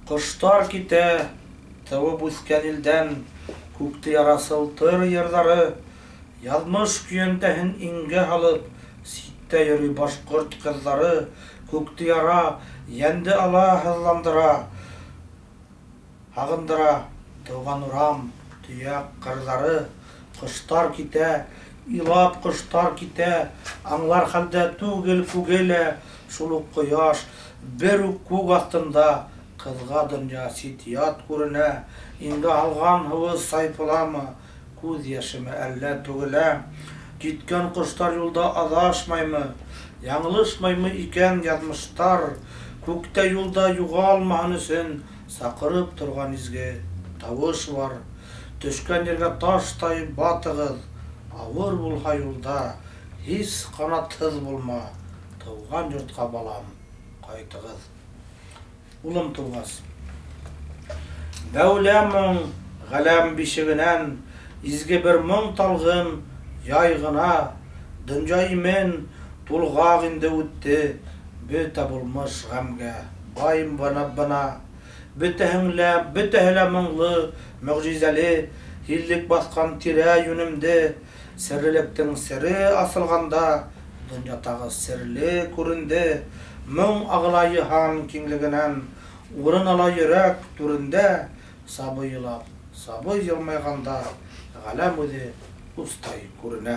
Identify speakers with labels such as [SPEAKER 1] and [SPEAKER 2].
[SPEAKER 1] Құштар ките, тауып өскен елден, көкті ярасылтыр ердары, язмыш күйентәхін инге алып, ситте йөрі башқұрт қыздары, көкті яра, енді ала хызландыра, ағындыра, туған урам, түйек қырзары, құштар ките, илап құштар ките, аңлар халде түгел күгеле, шулық құяш, бір көк астында, қызға дүния ситият көріне, инге алған хывыз сайпыламы, көз яшымы әллә түгілі, кеткен құштар юлда адашмаймы, яңылышмаймы икен язмыштар, көкте юлда юғалмаған үшін, сақырып тұрған изге тавыш бар, түшкен ерге таштай батығыз, ауыр болға юлда, ес қанатсыз болма, туған жұртқа балам, қайтығыз. Улым туғас. Бәуләмің ғалам бишігінен, изге бір мұң талғын яйғына, дүнжаймен тұлғақ инде өтті, бөті болмыш ғамға, байым бана, бөтіхілі мұңлы, мүғжизәлі, хиллік басқан тире юнімді, сіріліктің сірі асылғанда, дүнjatағы сірлі көрінді, мұң ағылайы хан кеңлігінен, орын ала жүрек түрінде, сабы елап, сабы елмайғанда, ғалам өде ұстай көріне.